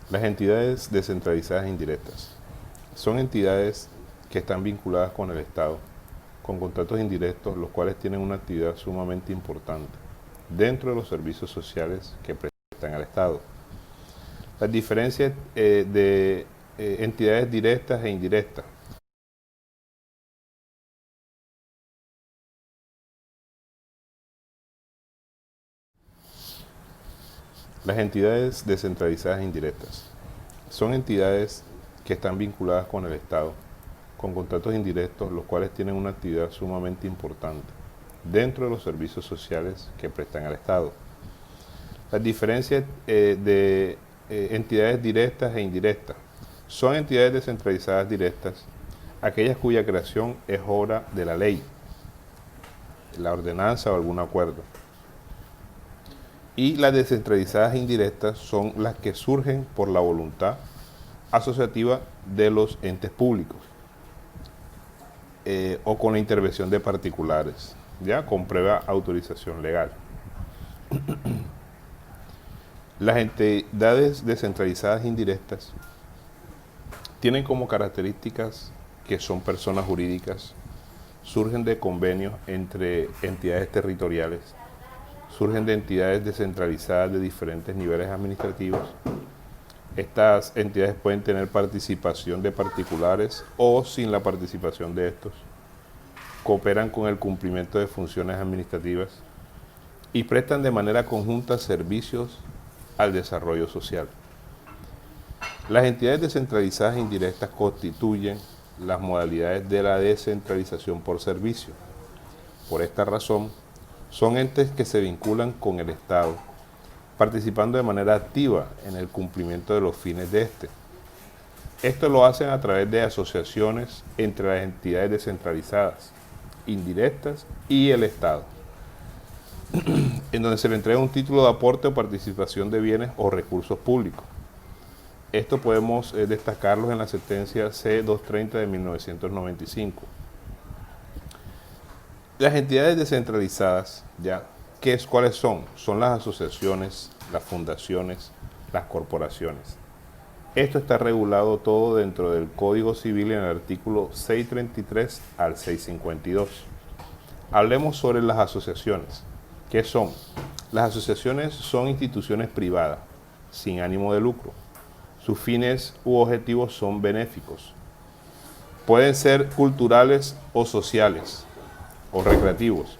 Las entidades descentralizadas e indirectas son entidades que están vinculadas con el Estado, con contratos indirectos, los cuales tienen una actividad sumamente importante dentro de los servicios sociales que prestan al Estado. Las diferencias de entidades directas e indirectas. Las entidades descentralizadas e indirectas son entidades que están vinculadas con el Estado, con contratos indirectos, los cuales tienen una actividad sumamente importante dentro de los servicios sociales que prestan al Estado. Las diferencias de entidades directas e indirectas son entidades descentralizadas directas, aquellas cuya creación es obra de la ley, la ordenanza o algún acuerdo. Y las descentralizadas indirectas son las que surgen por la voluntad asociativa de los entes públicos o con la intervención de particulares, ya con previa autorización legal. Las entidades descentralizadas indirectas tienen como características que son personas jurídicas, surgen de convenios entre entidades territoriales, surgen de entidades descentralizadas de diferentes niveles administrativos. Estas entidades pueden tener participación de particulares o sin la participación de estos. Cooperan con el cumplimiento de funciones administrativas y prestan de manera conjunta servicios al desarrollo social. Las entidades descentralizadas e indirectas constituyen las modalidades de la descentralización por servicio. Por esta razón, son entes que se vinculan con el Estado, participando de manera activa en el cumplimiento de los fines de este. Esto lo hacen a través de asociaciones entre las entidades descentralizadas, indirectas y el Estado, en donde se le entrega un título de aporte o participación de bienes o recursos públicos. Esto podemos destacarlos en la sentencia C-230 de 1995. Las entidades descentralizadas, ¿cuáles son? Son las asociaciones, las fundaciones, las corporaciones. Esto está regulado todo dentro del Código Civil en el artículo 633 al 652. Hablemos sobre las asociaciones. ¿Qué son? Las asociaciones son instituciones privadas, sin ánimo de lucro. Sus fines u objetivos son benéficos. Pueden ser culturales o sociales o recreativos.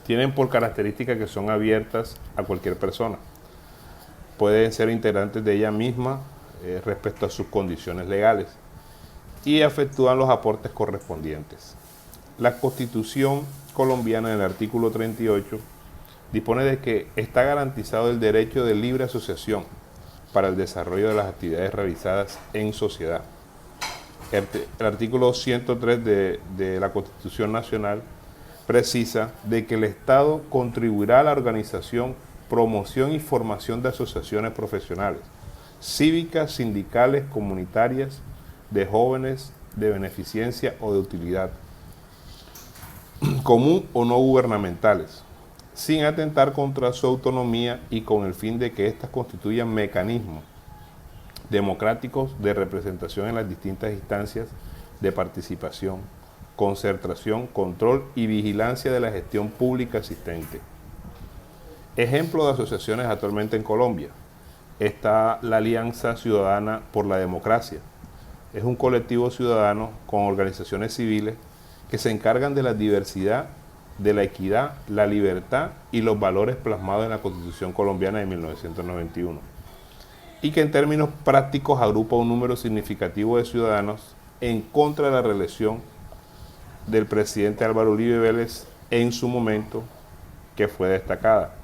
Tienen por característica que son abiertas a cualquier persona. Pueden ser integrantes de ella misma respecto a sus condiciones legales y efectúan los aportes correspondientes. La Constitución colombiana, en el artículo 38, dispone de que está garantizado el derecho de libre asociación para el desarrollo de las actividades realizadas en sociedad. El artículo 103 de la Constitución Nacional precisa de que el Estado contribuirá a la organización, promoción y formación de asociaciones profesionales, cívicas, sindicales, comunitarias, de jóvenes, de beneficencia o de utilidad común o no gubernamentales, sin atentar contra su autonomía y con el fin de que éstas constituyan mecanismos democráticos de representación en las distintas instancias de participación, concertación, control y vigilancia de la gestión pública existente. Ejemplo de asociaciones actualmente en Colombia. Está la Alianza Ciudadana por la Democracia. Es un colectivo ciudadano con organizaciones civiles que se encargan de la diversidad, de la equidad, la libertad y los valores plasmados en la Constitución colombiana de 1991. Y que en términos prácticos agrupa un número significativo de ciudadanos en contra de la reelección del presidente Álvaro Uribe Vélez en su momento, que fue destacada.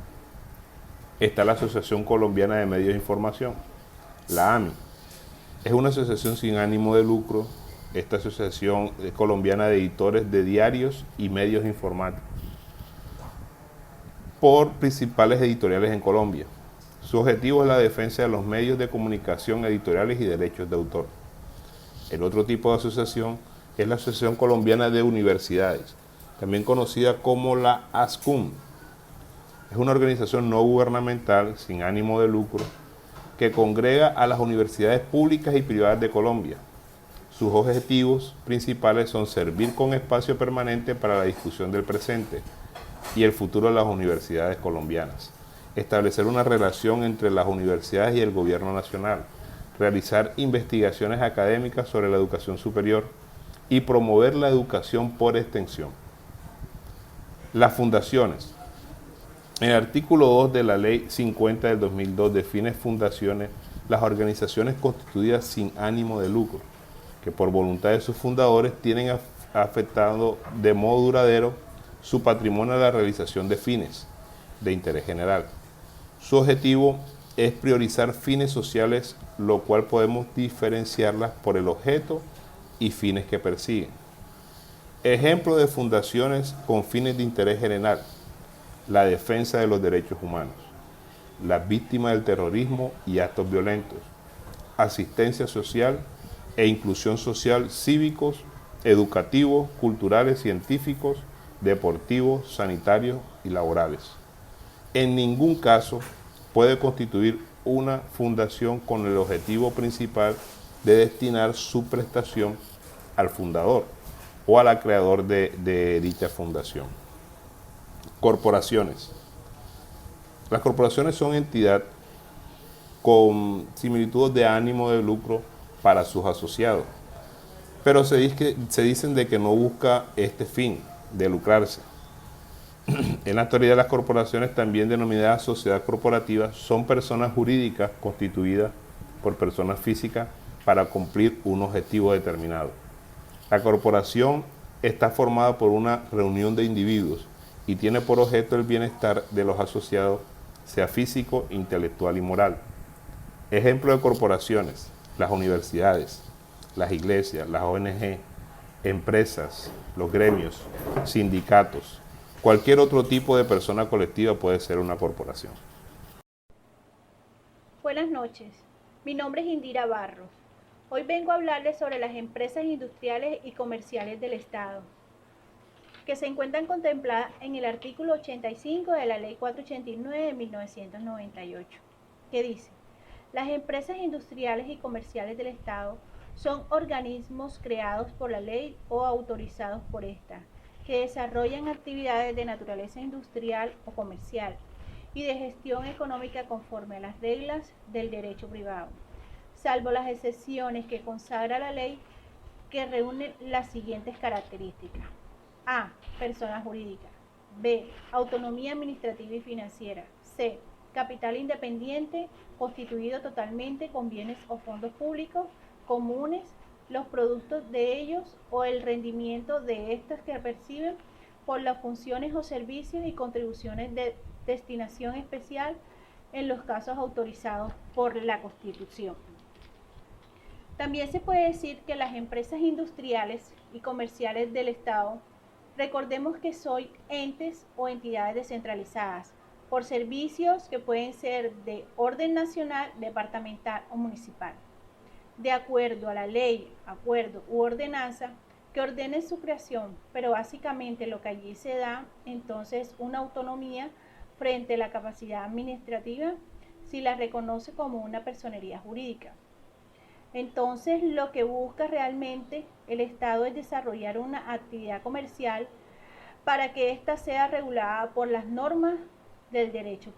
Está la Asociación Colombiana de Medios de Información, la AMI. Es una asociación sin ánimo de lucro. Esta asociación colombiana de editores de diarios y medios informáticos por principales editoriales en Colombia. Su objetivo es la defensa de los medios de comunicación editoriales y derechos de autor. El otro tipo de asociación es la Asociación Colombiana de Universidades, también conocida como la ASCUM. Es una organización no gubernamental sin ánimo de lucro que congrega a las universidades públicas y privadas de Colombia. Sus objetivos principales son servir con espacio permanente para la discusión del presente y el futuro de las universidades colombianas, establecer una relación entre las universidades y el gobierno nacional, realizar investigaciones académicas sobre la educación superior y promover la educación por extensión. Las fundaciones. En el artículo 2 de la Ley 50 del 2002 define fundaciones las organizaciones constituidas sin ánimo de lucro, que por voluntad de sus fundadores tienen afectado de modo duradero su patrimonio a la realización de fines de interés general. Su objetivo es priorizar fines sociales, lo cual podemos diferenciarlas por el objeto y fines que persiguen. Ejemplo de fundaciones con fines de interés general: la defensa de los derechos humanos, las víctimas del terrorismo y actos violentos, asistencia social e inclusión social, cívicos, educativos, culturales, científicos, deportivos, sanitarios y laborales. En ningún caso puede constituir una fundación con el objetivo principal de destinar su prestación al fundador o al creador de dicha fundación. Corporaciones. Las corporaciones son entidades con similitudes de ánimo de lucro para sus asociados, pero se dicen de que no busca este fin de lucrarse. En la actualidad, las corporaciones, también denominadas sociedad corporativa, son personas jurídicas constituidas por personas físicas para cumplir un objetivo determinado. La corporación está formada por una reunión de individuos y tiene por objeto el bienestar de los asociados, sea físico, intelectual y moral. Ejemplo de corporaciones: las universidades, las iglesias, las ONG, empresas, los gremios, sindicatos. Cualquier otro tipo de persona colectiva puede ser una corporación. Buenas noches, mi nombre es Indira Barros. Hoy vengo a hablarles sobre las empresas industriales y comerciales del Estado, que se encuentran contempladas en el artículo 85 de la Ley 489 de 1998, que dice: las empresas industriales y comerciales del Estado son organismos creados por la ley o autorizados por esta, que desarrollan actividades de naturaleza industrial o comercial y de gestión económica conforme a las reglas del derecho privado, salvo las excepciones que consagra la ley, que reúnen las siguientes características: A. Persona jurídica. B. Autonomía administrativa y financiera. C. Capital independiente, constituido totalmente con bienes o fondos públicos comunes, los productos de ellos o el rendimiento de estos que perciben por las funciones o servicios y contribuciones de destinación especial en los casos autorizados por la Constitución. También se puede decir que las empresas industriales y comerciales del Estado, recordemos que son entes o entidades descentralizadas por servicios que pueden ser de orden nacional, departamental o municipal, de acuerdo a la ley, acuerdo u ordenanza que ordene su creación, pero básicamente lo que allí se da entonces una autonomía frente a la capacidad administrativa si la reconoce como una personería jurídica. Entonces, lo que busca realmente el Estado es desarrollar una actividad comercial para que ésta sea regulada por las normas del derecho.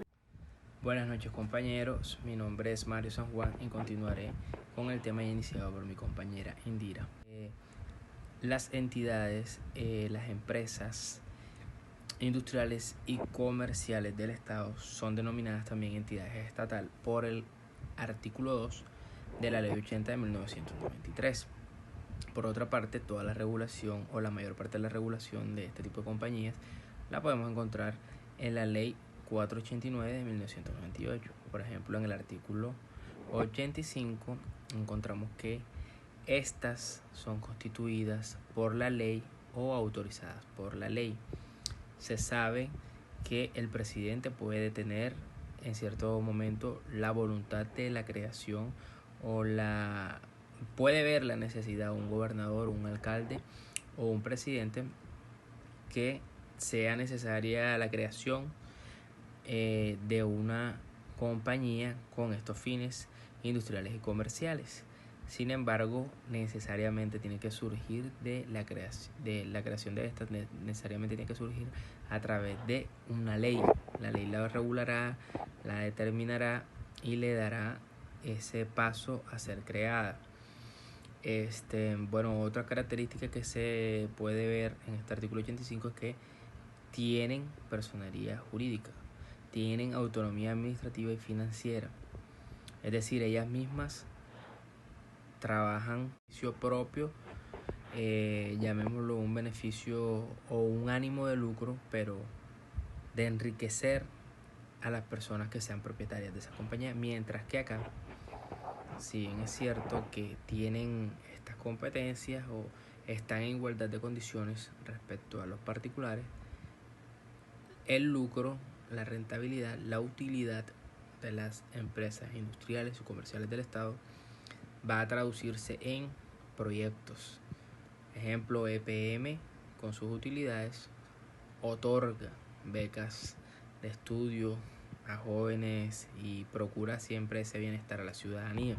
Buenas noches, compañeros, mi nombre es Mario San Juan y continuaré con el tema iniciado por mi compañera Indira. Las entidades, las empresas industriales y comerciales del Estado son denominadas también entidades estatales por el artículo 2 de la Ley 80 de 1993. Por otra parte, toda la regulación o la mayor parte de la regulación de este tipo de compañías la podemos encontrar en la Ley 489 de 1998. Por ejemplo, en el artículo 85 encontramos que estas son constituidas por la ley o autorizadas por la ley. Se sabe que el presidente puede tener en cierto momento la voluntad de la creación o puede ver la necesidad un gobernador, un alcalde o un presidente que sea necesaria la creación de una compañía con estos fines industriales y comerciales. Sin embargo, necesariamente tiene que surgir de la creación de estas, necesariamente tiene que surgir a través de una ley. La ley la regulará, la determinará y le dará ese paso a ser creada. Bueno, otra característica que se puede ver en este artículo 85 es que tienen personería jurídica, tienen autonomía administrativa y financiera, es decir, ellas mismas trabajan beneficio propio, llamémoslo un beneficio o un ánimo de lucro, pero de enriquecer a las personas que sean propietarias de esa compañía, mientras que acá, si bien es cierto que tienen estas competencias o están en igualdad de condiciones respecto a los particulares, el lucro, la rentabilidad, la utilidad de las empresas industriales y comerciales del Estado va a traducirse en proyectos. Ejemplo, EPM con sus utilidades otorga becas de estudio a jóvenes y procura siempre ese bienestar a la ciudadanía.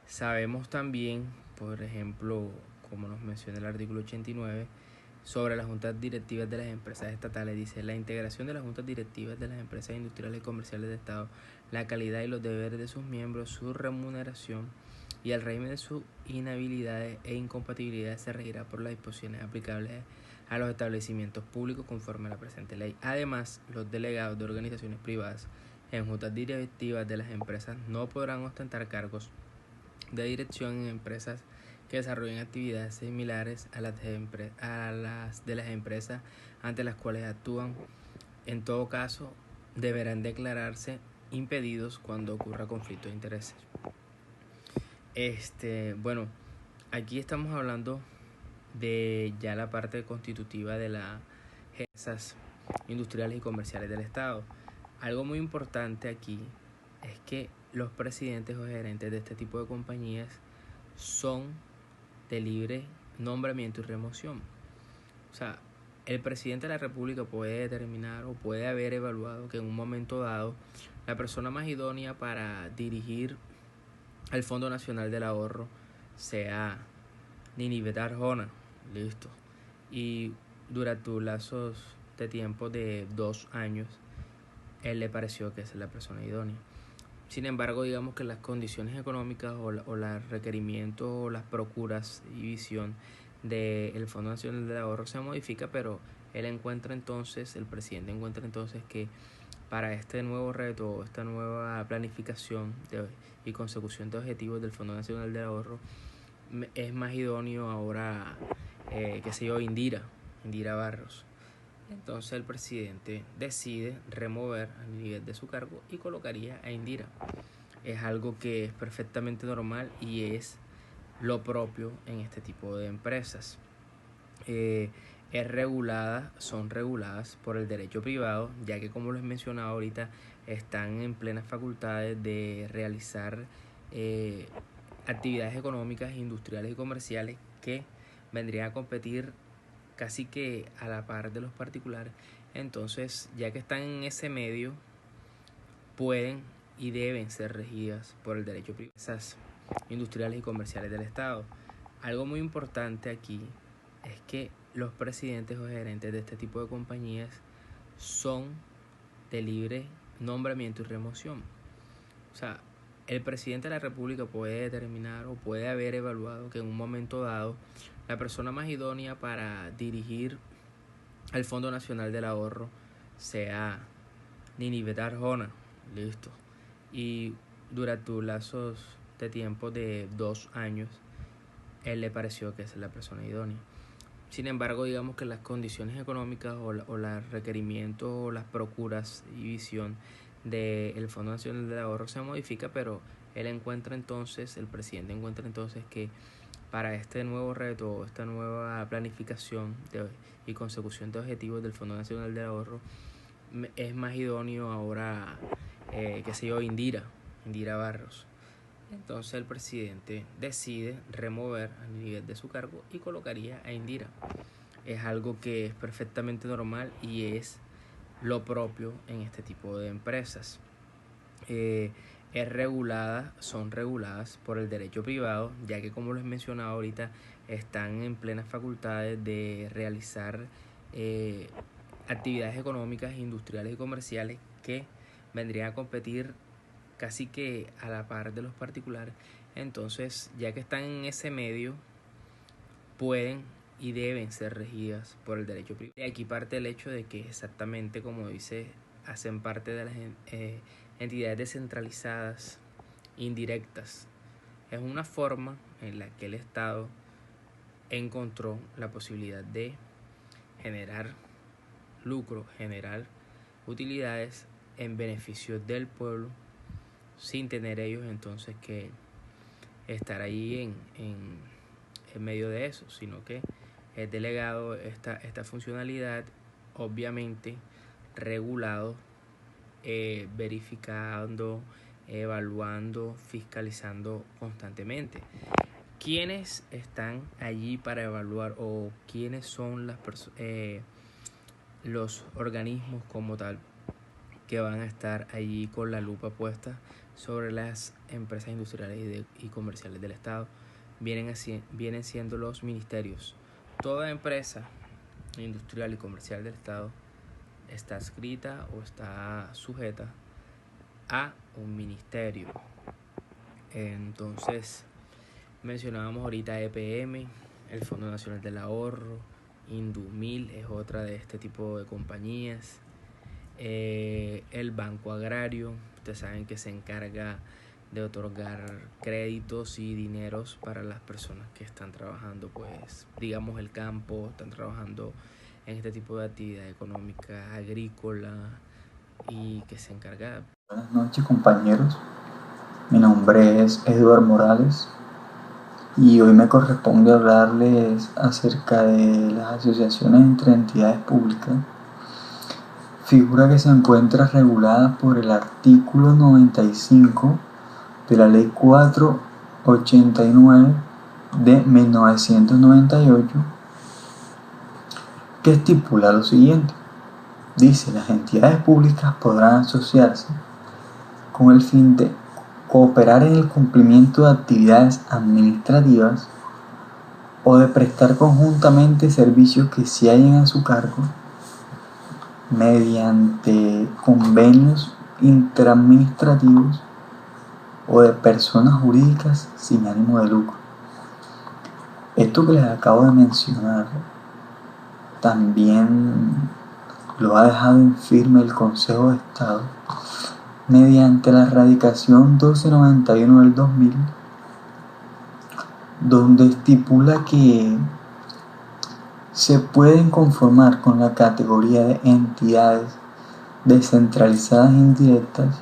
Sabemos también, por ejemplo, como nos menciona el artículo 89, sobre las juntas directivas de las empresas estatales, dice: la integración de las juntas directivas de las empresas industriales y comerciales de Estado, la calidad y los deberes de sus miembros, su remuneración y el régimen de sus inhabilidades e incompatibilidades se regirá por las disposiciones aplicables a los establecimientos públicos conforme a la presente ley. Además, los delegados de organizaciones privadas en juntas directivas de las empresas no podrán ostentar cargos de dirección en empresas que desarrollen actividades similares a las de las empresas ante las cuales actúan. En todo caso, deberán declararse impedidos cuando ocurra conflicto de intereses. Bueno, aquí estamos hablando de ya la parte constitutiva de las empresas industriales y comerciales del Estado. Algo muy importante aquí es que los presidentes o gerentes de este tipo de compañías son de libre nombramiento y remoción. O sea, el presidente de la República puede determinar o puede haber evaluado que en un momento dado la persona más idónea para dirigir el Fondo Nacional del Ahorro sea Ninibet Arjona, listo. Y durante un lapso de tiempo de 2 años, él le pareció que esa es la persona idónea. Sin embargo, digamos que las condiciones económicas o los requerimientos o las procuras y visión del Fondo Nacional del Ahorro se modifica, pero el presidente encuentra entonces que para este nuevo reto, esta nueva planificación y consecución de objetivos del Fondo Nacional del Ahorro, es más idóneo ahora, Indira Barros. Entonces el presidente decide remover a Ninibet de su cargo y colocaría a Indira. Es algo que es perfectamente normal y es lo propio en este tipo de empresas. Son reguladas por el derecho privado, ya que, como les mencionaba ahorita, están en plenas facultades de realizar actividades económicas, industriales y comerciales que vendrían a competir casi que a la par de los particulares. Entonces, ya que están en ese medio, pueden y deben ser regidas por el derecho privado, esas industriales y comerciales del Estado. Algo muy importante aquí es que los presidentes o gerentes de este tipo de compañías son de libre nombramiento y remoción. O sea, el presidente de la República puede determinar o puede haber evaluado que en un momento dado la persona más idónea para dirigir el Fondo Nacional del Ahorro sea Ninibet Arjona, listo. Y durante un lapso de tiempo de 2 años, él le pareció que esa es la persona idónea. Sin embargo, digamos que las condiciones económicas o los requerimientos o las procuras y visión del Fondo Nacional del Ahorro se modifica, pero el presidente encuentra entonces que para este nuevo reto, esta nueva planificación y consecución de objetivos del Fondo Nacional del Ahorro, es más idóneo ahora, Indira Barros. Entonces el presidente decide remover a Ninibet de su cargo y colocaría a Indira. Es algo que es perfectamente normal y es lo propio en este tipo de empresas. son reguladas por el derecho privado, ya que, como les mencionaba ahorita, están en plenas facultades de realizar actividades económicas, industriales y comerciales que vendrían a competir casi que a la par de los particulares. Entonces, ya que están en ese medio, pueden y deben ser regidas por el derecho privado. Y aquí parte el hecho de que, exactamente como dice, hacen parte de las entidades descentralizadas indirectas. Es una forma en la que el Estado encontró la posibilidad de generar lucro, generar utilidades en beneficio del pueblo, sin tener ellos entonces que estar ahí en medio de eso, sino que es delegado esta funcionalidad, obviamente regulado, verificando, evaluando, fiscalizando constantemente. ¿Quiénes están allí para evaluar, o quiénes son los organismos como tal que van a estar allí con la lupa puesta sobre las empresas industriales y comerciales del Estado? Vienen siendo los ministerios. Toda empresa industrial y comercial del Estado está adscrita o está sujeta a un ministerio. Entonces, mencionábamos ahorita EPM, el Fondo Nacional del Ahorro, Indumil es otra de este tipo de compañías. El Banco Agrario, ustedes saben que se encarga de otorgar créditos y dineros para las personas que están trabajando, pues, digamos, el campo, están trabajando en este tipo de actividad económica, agrícola, y que se encarga. Buenas noches, compañeros. Mi nombre es Eduardo Morales y hoy me corresponde hablarles acerca de las asociaciones entre entidades públicas, figura que se encuentra regulada por el artículo 95 de la Ley 489 de 1998, que estipula lo siguiente. Dice: las entidades públicas podrán asociarse con el fin de cooperar en el cumplimiento de actividades administrativas o de prestar conjuntamente servicios que se hallen a su cargo mediante convenios interadministrativos o de personas jurídicas sin ánimo de lucro. Esto que les acabo de mencionar también lo ha dejado en firme el Consejo de Estado mediante la Radicación 1291 del 2000, donde estipula que se pueden conformar con la categoría de entidades descentralizadas e indirectas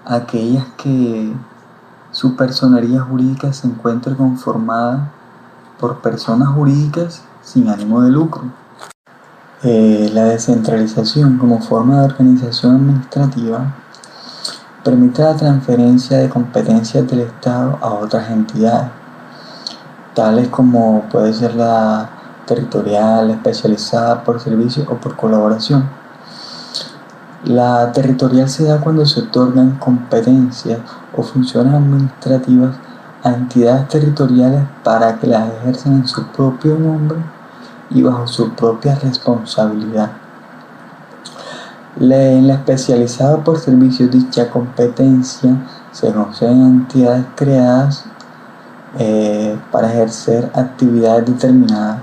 aquellas que su personería jurídica se encuentre conformada por personas jurídicas sin ánimo de lucro. La descentralización como forma de organización administrativa permite la transferencia de competencias del Estado a otras entidades, tales como puede ser la territorial, especializada por servicio o por colaboración. La territorial se da cuando se otorgan competencias o funciones administrativas a entidades territoriales para que las ejerzan en su propio nombre y bajo su propia responsabilidad. En la especializada por servicios, dicha competencia se concede a entidades creadas para ejercer actividades determinadas,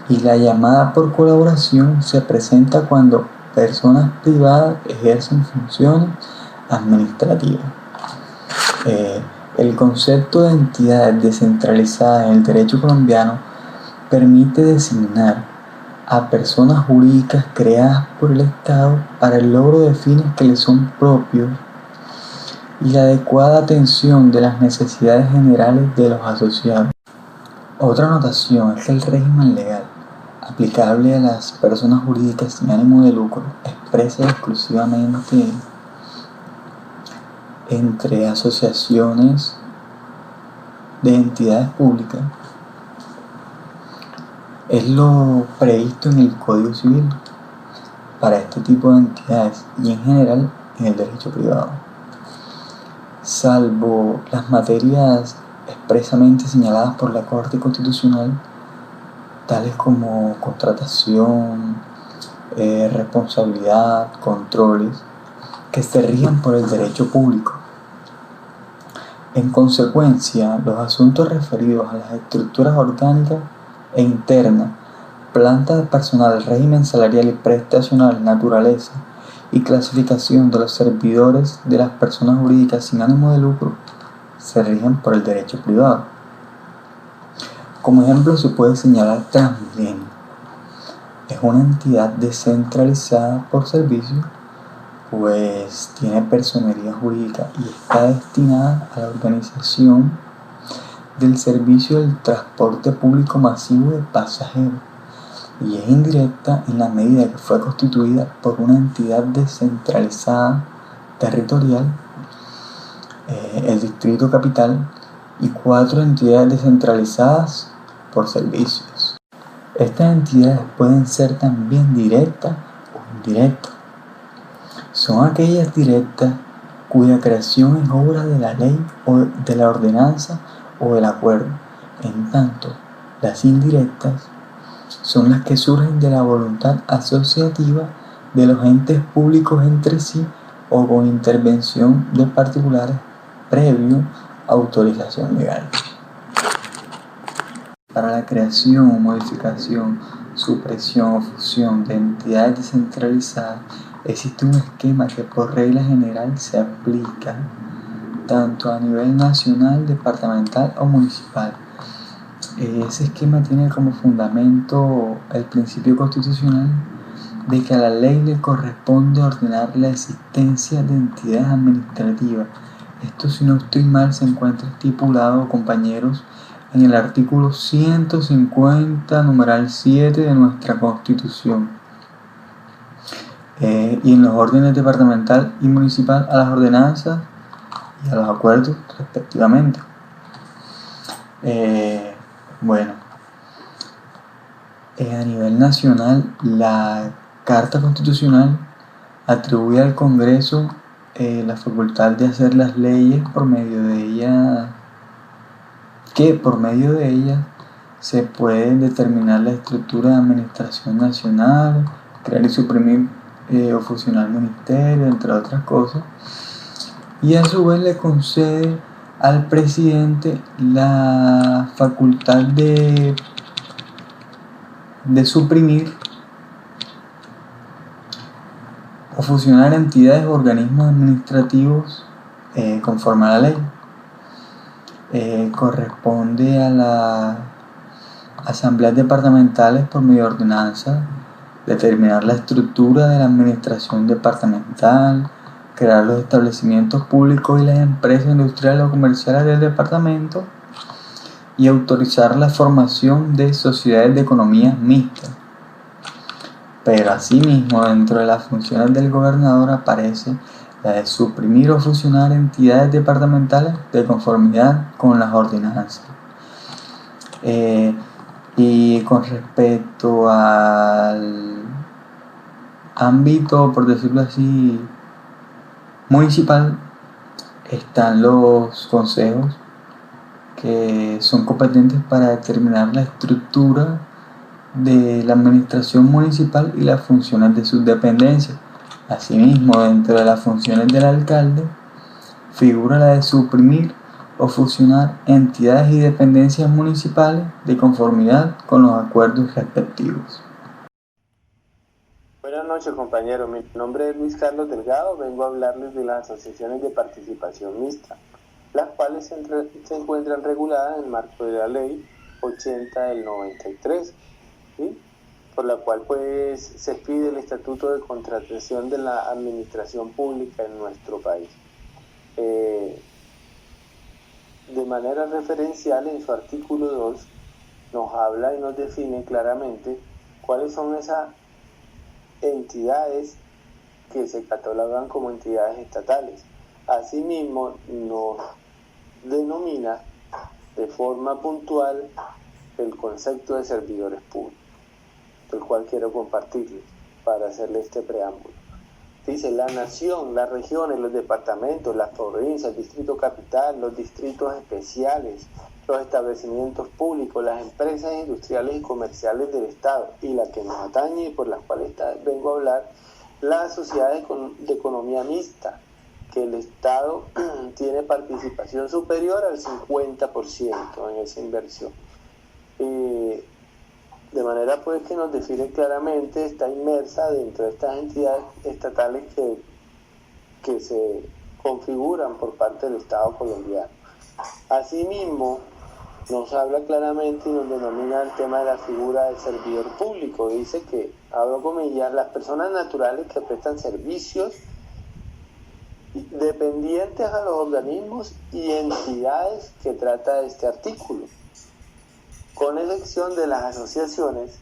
y la llamada por colaboración se presenta cuando personas privadas ejercen funciones administrativas. El concepto de entidades descentralizadas en el derecho colombiano permite designar a personas jurídicas creadas por el Estado para el logro de fines que les son propios y la adecuada atención de las necesidades generales de los asociados. Otra anotación es que el régimen legal aplicable a las personas jurídicas sin ánimo de lucro expresa exclusivamente entre asociaciones de entidades públicas es lo previsto en el Código Civil para este tipo de entidades, y en general en el derecho privado, salvo las materias expresamente señaladas por la Corte Constitucional, tales como contratación, responsabilidad, controles, que se rigen por el derecho público. En consecuencia, los asuntos referidos a las estructuras orgánicas e internas, planta de personal, régimen salarial y prestacional, naturaleza y clasificación de los servidores de las personas jurídicas sin ánimo de lucro se rigen por el derecho privado. Como ejemplo se puede señalar Transmilenio. Es una entidad descentralizada por servicio, pues tiene personería jurídica y está destinada a la organización del servicio del transporte público masivo de pasajeros, y es indirecta en la medida que fue constituida por una entidad descentralizada territorial, el Distrito Capital, y 4 entidades descentralizadas por servicios. Estas entidades pueden ser también directas o indirectas. Son aquellas directas cuya creación es obra de la ley o de la ordenanza o del acuerdo, en tanto las indirectas son las que surgen de la voluntad asociativa de los entes públicos entre sí o con intervención de particulares previo a autorización legal. Para la creación, modificación, supresión o fusión de entidades descentralizadas existe un esquema que por regla general se aplica tanto a nivel nacional, departamental o municipal. Ese esquema tiene como fundamento el principio constitucional de que a la ley le corresponde ordenar la existencia de entidades administrativas. Esto, si no estoy mal, se encuentra estipulado, compañeros, en el artículo 150, numeral 7 de nuestra Constitución, y en los órdenes departamental y municipal a las ordenanzas y a los acuerdos respectivamente. A nivel nacional, la Carta Constitucional atribuye al Congreso la facultad de hacer las leyes por medio de ellas se puede determinar la estructura de administración nacional, crear y suprimir o fusionar ministerios, entre otras cosas, y a su vez le concede al presidente la facultad de suprimir o fusionar entidades o organismos administrativos conforme a la ley. Corresponde a las asambleas departamentales, por medio de ordenanza, determinar la estructura de la administración departamental, crear los establecimientos públicos y las empresas industriales o comerciales del departamento y autorizar la formación de sociedades de economía mixta. Pero asimismo, dentro de las funciones del gobernador aparece la de suprimir o fusionar entidades departamentales de conformidad con las ordenanzas. Y con respecto al ámbito, por decirlo así, municipal, están los consejos que son competentes para determinar la estructura de la administración municipal y las funciones de sus dependencias. Asimismo, dentro de las funciones del alcalde figura la de suprimir o fusionar entidades y dependencias municipales de conformidad con los acuerdos respectivos. Buenas noches, compañeros. Mi nombre es Luis Carlos Delgado. Vengo a hablarles de las asociaciones de participación mixta, las cuales se encuentran reguladas en el marco de la Ley 80 del 93, ¿sí? Por la cual pues se expide el Estatuto de Contratación de la Administración Pública en nuestro país. De manera referencial, en su artículo 2 nos habla y nos define claramente cuáles son esas entidades que se catalogan como entidades estatales. Asimismo, nos denomina de forma puntual el concepto de servidores públicos, el cual quiero compartirles para hacerle este preámbulo. Dice, la nación, las regiones, los departamentos, las provincias, el distrito capital, los distritos especiales, los establecimientos públicos, las empresas industriales y comerciales del Estado, y la que nos atañe y por las cuales vengo a hablar, las sociedades de economía mixta, que el Estado tiene participación superior al 50% en esa inversión. De manera pues que nos define claramente, está inmersa dentro de estas entidades estatales que se configuran por parte del Estado colombiano. Asimismo, nos habla claramente y nos denomina el tema de la figura del servidor público. Dice que, abro comillas, las personas naturales que prestan servicios dependientes a los organismos y entidades que trata este artículo, con excepción de las asociaciones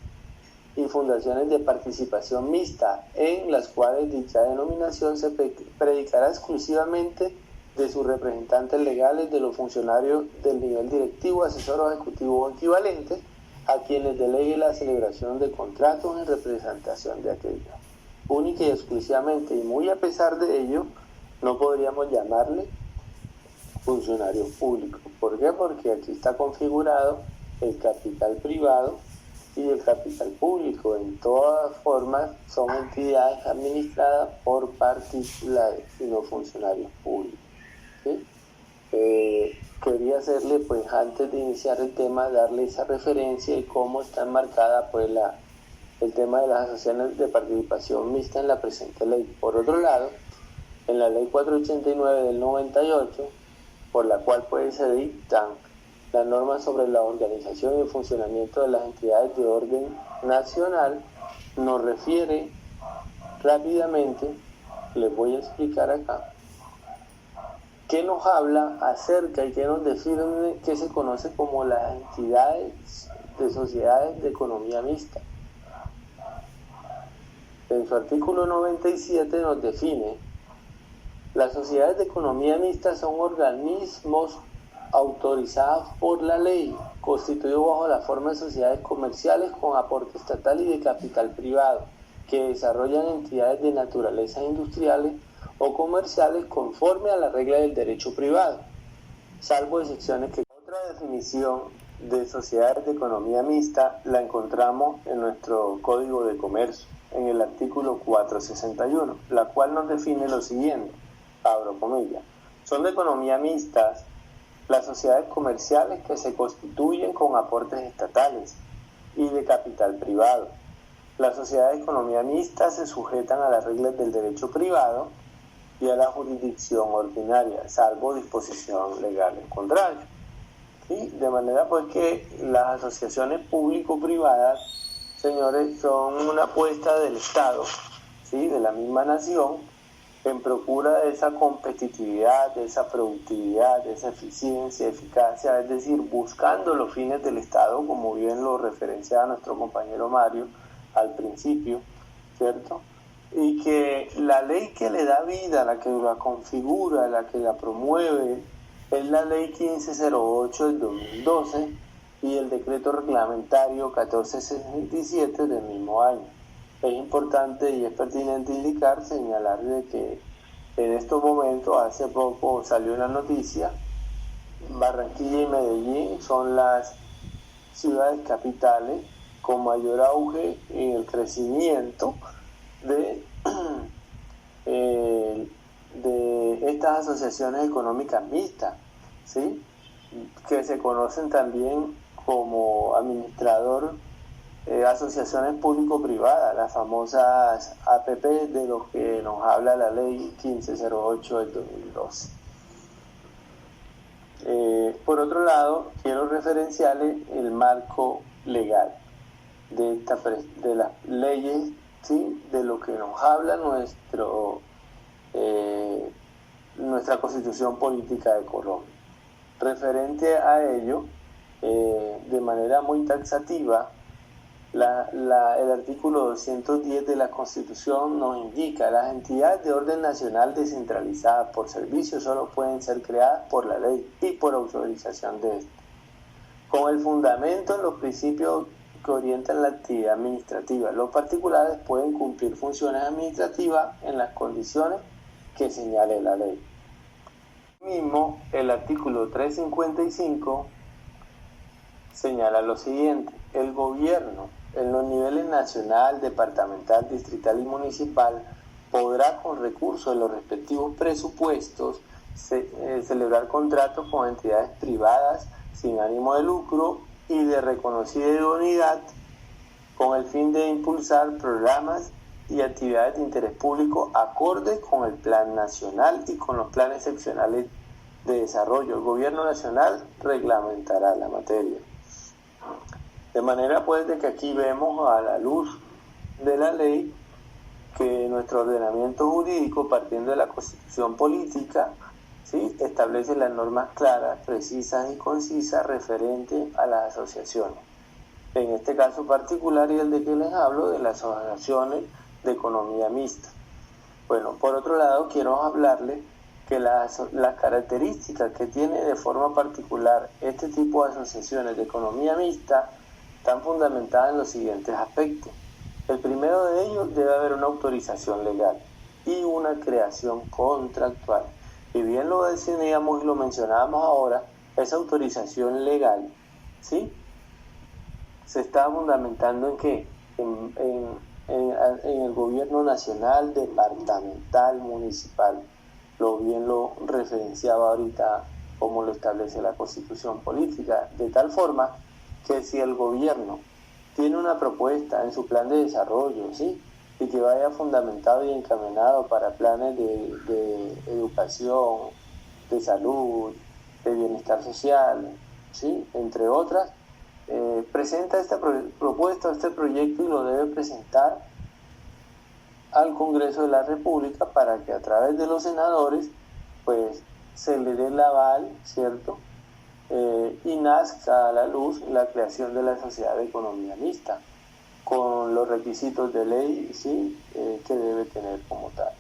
y fundaciones de participación mixta, en las cuales dicha denominación se predicará exclusivamente de sus representantes legales, de los funcionarios del nivel directivo, asesor o ejecutivo o equivalente, a quienes delegue la celebración de contratos en representación de aquella. Única y exclusivamente, y muy a pesar de ello, no podríamos llamarle funcionarios públicos. ¿Por qué? Porque aquí está configurado el capital privado y el capital público. En todas formas son entidades administradas por particulares y no funcionarios públicos. ¿Sí? Quería hacerle, pues antes de iniciar el tema, darle esa referencia y cómo está enmarcada pues el tema de las asociaciones de participación mixta en la presente ley. Por otro lado, en la ley 489 del 98, por la cual pues se dictan las normas sobre la organización y el funcionamiento de las entidades de orden nacional, nos refiere rápidamente, les voy a explicar acá, que nos habla acerca y que nos define que se conoce como las entidades de sociedades de economía mixta. En su artículo 97 nos define: las sociedades de economía mixta son organismos autorizados por la ley, constituidos bajo la forma de sociedades comerciales con aporte estatal y de capital privado, que desarrollan entidades de naturaleza industriales o comerciales conforme a la regla del derecho privado, salvo excepciones que... Otra definición de sociedades de economía mixta la encontramos en nuestro Código de Comercio, en el artículo 461, la cual nos define lo siguiente, abro comillas: son de economía mixtas las sociedades comerciales que se constituyen con aportes estatales y de capital privado. Las sociedades de economía mixta se sujetan a las reglas del derecho privado y a la jurisdicción ordinaria, salvo disposición legal en contrario. ¿Sí? De manera pues que las asociaciones público-privadas, señores, son una apuesta del Estado, ¿sí?, de la misma nación, en procura de esa competitividad, de esa productividad, de esa eficiencia, eficacia, es decir, buscando los fines del Estado, como bien lo referenciaba nuestro compañero Mario al principio, ¿cierto? Y que la ley que le da vida, la que la configura, la que la promueve, es la ley 1508 del 2012 y el decreto reglamentario 1467 del mismo año. Es importante y es pertinente indicar, señalar de que en estos momentos, hace poco salió una noticia, Barranquilla y Medellín son las ciudades capitales con mayor auge en el crecimiento de estas asociaciones económicas mixtas, ¿sí?, que se conocen también como administrador asociaciones público-privadas, las famosas APP de los que nos habla la ley 1508 del 2012. Por otro lado, quiero referenciarles el marco legal de las leyes, ¿sí?, de lo que nos habla nuestra Constitución Política de Colombia. Referente a ello, de manera muy taxativa, el artículo 210 de la Constitución nos indica: las entidades de orden nacional descentralizadas por servicio solo pueden ser creadas por la ley y por autorización de ésta, con el fundamento en los principios que orientan la actividad administrativa. Los particulares pueden cumplir funciones administrativas en las condiciones que señale la ley. Mismo, el artículo 355 señala lo siguiente: el gobierno en los niveles nacional, departamental, distrital y municipal podrá, con recursos de los respectivos presupuestos, celebrar contratos con entidades privadas sin ánimo de lucro y de reconocida idoneidad con el fin de impulsar programas y actividades de interés público acorde con el Plan Nacional y con los planes seccionales de desarrollo. El Gobierno Nacional reglamentará la materia. De manera pues de que aquí vemos a la luz de la ley que nuestro ordenamiento jurídico, partiendo de la Constitución Política, ¿sí?, establece las normas claras, precisas y concisas referentes a las asociaciones. En este caso particular y el de que les hablo, de las asociaciones de economía mixta. Bueno, por otro lado, quiero hablarles que las características que tiene de forma particular este tipo de asociaciones de economía mixta están fundamentadas en los siguientes aspectos. El primero de ellos, debe haber una autorización legal y una creación contractual. Y bien lo decíamos y lo mencionábamos ahora, esa autorización legal, ¿sí?, se está fundamentando en qué? En el gobierno nacional, departamental, municipal. Bien lo referenciaba ahorita como lo establece la Constitución Política, de tal forma que si el gobierno tiene una propuesta en su plan de desarrollo, ¿sí?, y que vaya fundamentado y encaminado para planes de educación, de salud, de bienestar social, ¿sí?, entre otras, presenta esta propuesta, este proyecto, y lo debe presentar al Congreso de la República para que a través de los senadores pues se le dé el aval, ¿cierto?, y nazca a la luz la creación de la sociedad de economía mixta con los requisitos de ley, ¿sí?, que debe tener como tal.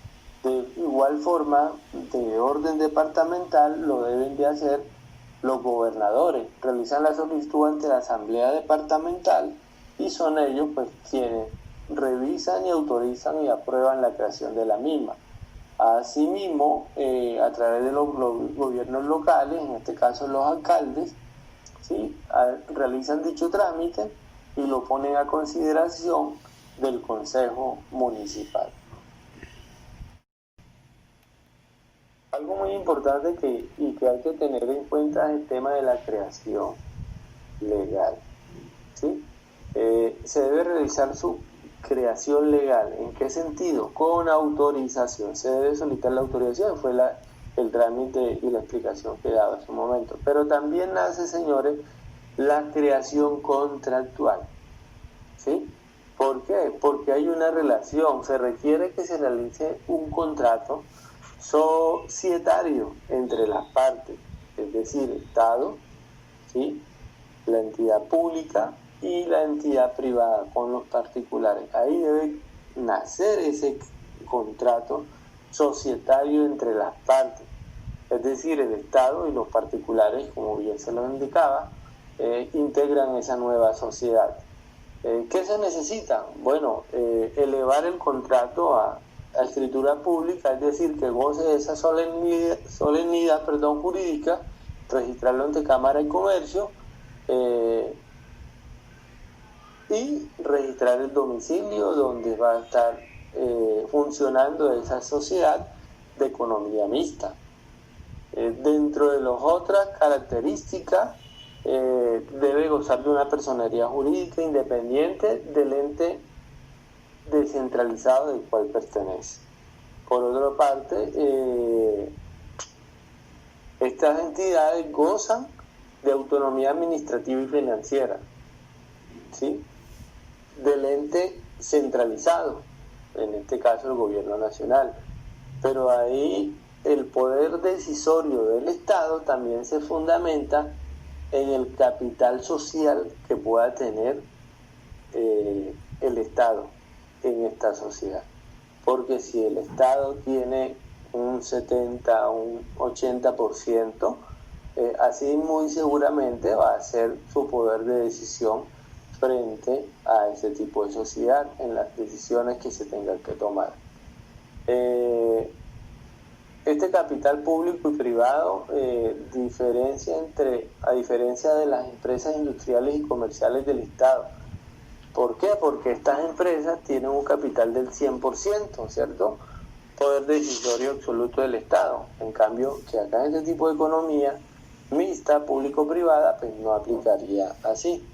De igual forma, de orden departamental, lo deben de hacer los gobernadores. Realizan la solicitud ante la Asamblea Departamental y son ellos pues quienes revisan y autorizan y aprueban la creación de la misma. Asimismo, a través de los gobiernos locales, en este caso los alcaldes, ¿sí?, realizan dicho trámite y lo ponen a consideración del Consejo Municipal. Algo muy importante que hay que tener en cuenta es el tema de la creación legal, ¿sí? Se debe realizar su creación legal. ¿En qué sentido? Con autorización. Se debe solicitar la autorización, fue el trámite y la explicación que daba en su momento. Pero también nace, señores, la creación contractual, ¿sí? ¿Por qué? Porque hay una relación, se requiere que se realice un contrato societario entre las partes, es decir, Estado, ¿sí?, la entidad pública y la entidad privada con los particulares. Ahí debe nacer ese contrato societario entre las partes, es decir, el Estado y los particulares, como bien se lo indicaba, integran esa nueva sociedad. ¿Qué se necesita? Bueno, elevar el contrato a escritura pública, es decir, que goce de esa solemnidad jurídica, registrarlo ante Cámara de Comercio y registrar el domicilio donde va a estar funcionando esa sociedad de economía mixta. Dentro de las otras características, debe gozar de una personería jurídica independiente del ente descentralizado del cual pertenece. Por otra parte, estas entidades gozan de autonomía administrativa y financiera, ¿sí?, del ente centralizado, en este caso el gobierno nacional. Pero ahí el poder decisorio del Estado también se fundamenta en el capital social que pueda tener el Estado en esta sociedad. Porque si el Estado tiene un 70, un 80%, así muy seguramente va a ser su poder de decisión frente a ese tipo de sociedad en las decisiones que se tengan que tomar. Este capital público y privado, a diferencia de las empresas industriales y comerciales del Estado. ¿Por qué? Porque estas empresas tienen un capital del 100%, ¿cierto? Poder decisorio absoluto del Estado. En cambio, que acá en este tipo de economía mixta, público-privada, pues no aplicaría así.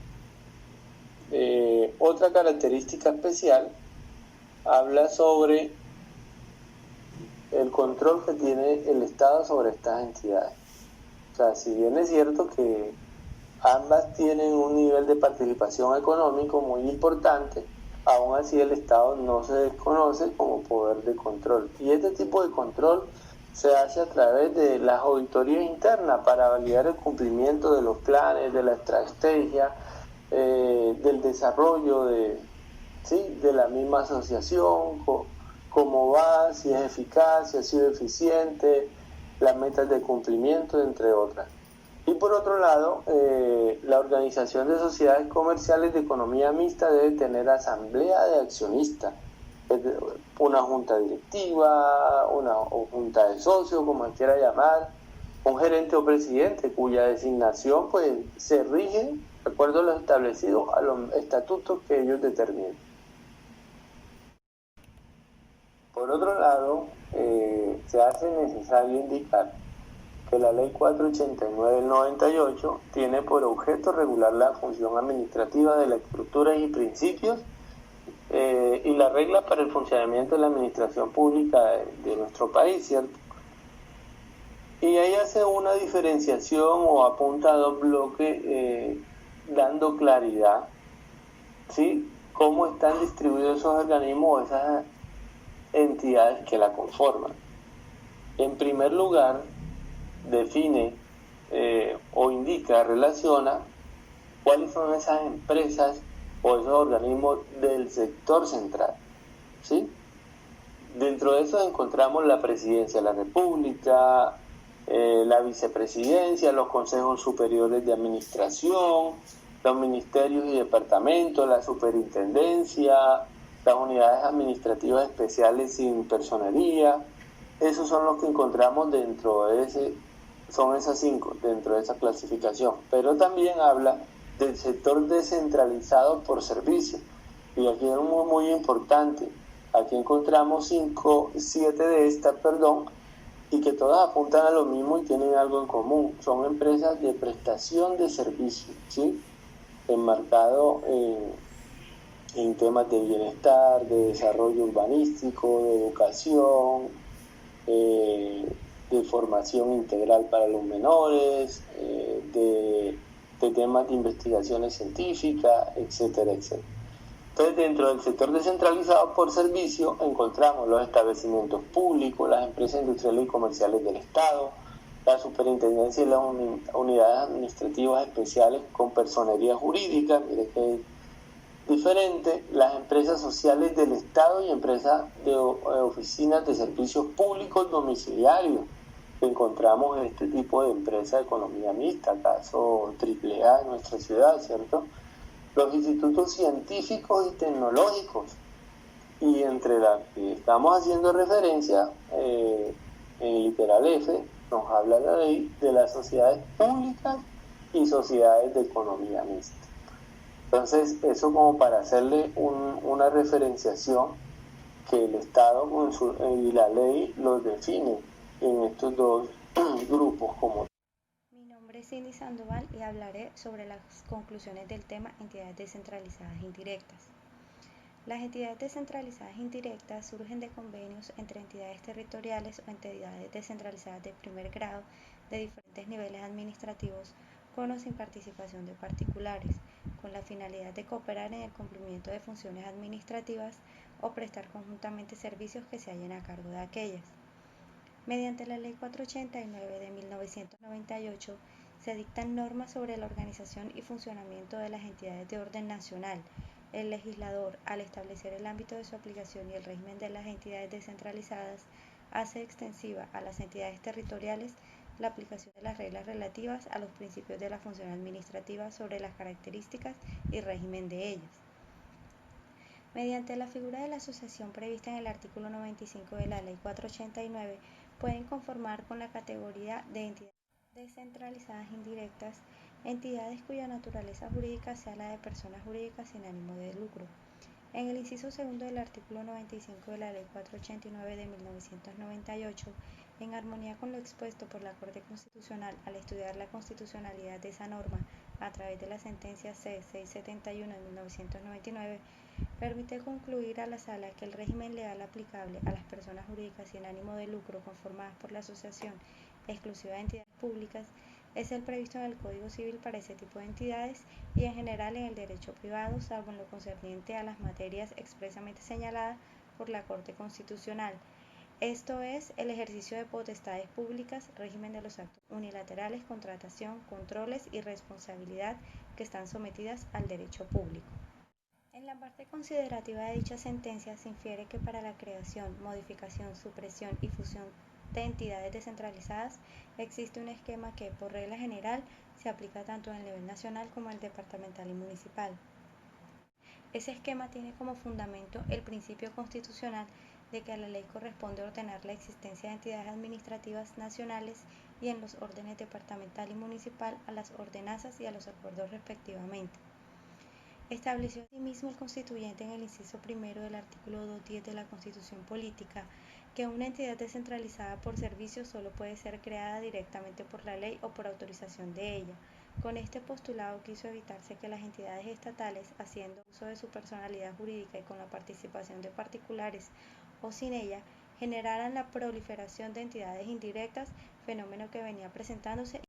Otra característica especial habla sobre el control que tiene el Estado sobre estas entidades. O sea, si bien es cierto que ambas tienen un nivel de participación económico muy importante, aún así el Estado no se desconoce como poder de control. Y este tipo de control se hace a través de las auditorías internas para validar el cumplimiento de los planes, de la estrategia, del desarrollo de la misma asociación, cómo va, si es eficaz, si ha sido eficiente, las metas de cumplimiento, entre otras. Y por otro lado, la organización de sociedades comerciales de economía mixta debe tener asamblea de accionistas, una junta directiva, una junta de socios, como se quiera llamar, un gerente o presidente cuya designación pues se rige de acuerdo a lo establecido a los estatutos que ellos determinen. Por otro lado, se hace necesario indicar que la Ley 489 del 98 tiene por objeto regular la función administrativa de las estructuras y principios y las reglas para el funcionamiento de la administración pública de nuestro país, ¿cierto? Y ahí hace una diferenciación o apunta a dos bloques dando claridad, ¿sí? Cómo están distribuidos esos organismos o esas entidades que la conforman. En primer lugar, define o indica, relaciona cuáles son esas empresas o esos organismos del sector central, ¿sí? Dentro de eso encontramos la Presidencia de la República, la Vicepresidencia, los Consejos Superiores de Administración, los ministerios y departamentos, la Superintendencia, las unidades administrativas especiales sin personería. Esos son los que encontramos dentro de son esas 5 dentro de esa clasificación. Pero también habla del sector descentralizado por servicio. Y aquí es muy, muy importante. Aquí encontramos 7 de estas, y que todas apuntan a lo mismo y tienen algo en común. Son empresas de prestación de servicios, ¿sí? Enmarcado en temas de bienestar, de desarrollo urbanístico, de educación, de formación integral para los menores, de temas de investigaciones científicas, etcétera, etcétera. Entonces, dentro del sector descentralizado por servicio encontramos los establecimientos públicos, las empresas industriales y comerciales del Estado, la superintendencia y las unidades administrativas especiales con personería jurídica, mire que es diferente, las empresas sociales del Estado y empresas de oficinas de servicios públicos domiciliarios. Encontramos este tipo de empresas de economía mixta, caso AAA en nuestra ciudad, ¿cierto? Los institutos científicos y tecnológicos, y entre las que estamos haciendo referencia, en literal F, nos habla la ley de las sociedades públicas y sociedades de economía mixta. Entonces, eso como para hacerle una referenciación que el Estado y la ley los define en estos dos grupos como. Mi nombre es Cindy Sandoval y hablaré sobre las conclusiones del tema entidades descentralizadas indirectas. Las entidades descentralizadas indirectas surgen de convenios entre entidades territoriales o entidades descentralizadas de primer grado de diferentes niveles administrativos con o sin participación de particulares, con la finalidad de cooperar en el cumplimiento de funciones administrativas o prestar conjuntamente servicios que se hallen a cargo de aquellas. Mediante la Ley 489 de 1998 se dictan normas sobre la organización y funcionamiento de las entidades de orden nacional. El legislador, al establecer el ámbito de su aplicación y el régimen de las entidades descentralizadas, hace extensiva a las entidades territoriales la aplicación de las reglas relativas a los principios de la función administrativa sobre las características y régimen de ellas. Mediante la figura de la asociación prevista en el artículo 95 de la Ley 489, pueden conformar con la categoría de entidades descentralizadas indirectas entidades cuya naturaleza jurídica sea la de personas jurídicas sin ánimo de lucro. En el inciso segundo del artículo 95 de la Ley 489 de 1998, en armonía con lo expuesto por la Corte Constitucional al estudiar la constitucionalidad de esa norma a través de la sentencia C-671 de 1999, permite concluir a la Sala que el régimen legal aplicable a las personas jurídicas sin ánimo de lucro conformadas por la asociación exclusiva de entidades públicas es el previsto en el Código Civil para ese tipo de entidades y en general en el derecho privado, salvo en lo concerniente a las materias expresamente señaladas por la Corte Constitucional. Esto es el ejercicio de potestades públicas, régimen de los actos unilaterales, contratación, controles y responsabilidad que están sometidas al derecho público. En la parte considerativa de dicha sentencia se infiere que para la creación, modificación, supresión y fusión de entidades descentralizadas existe un esquema que, por regla general, se aplica tanto en el nivel nacional como en el departamental y municipal. Ese esquema tiene como fundamento el principio constitucional de que a la ley corresponde ordenar la existencia de entidades administrativas nacionales y en los órdenes departamental y municipal a las ordenanzas y a los acuerdos respectivamente. Estableció asimismo el constituyente en el inciso primero del artículo 210 de la Constitución Política que una entidad descentralizada por servicios solo puede ser creada directamente por la ley o por autorización de ella. Con este postulado quiso evitarse que las entidades estatales, haciendo uso de su personalidad jurídica y con la participación de particulares o sin ella, generaran la proliferación de entidades indirectas, fenómeno que venía presentándose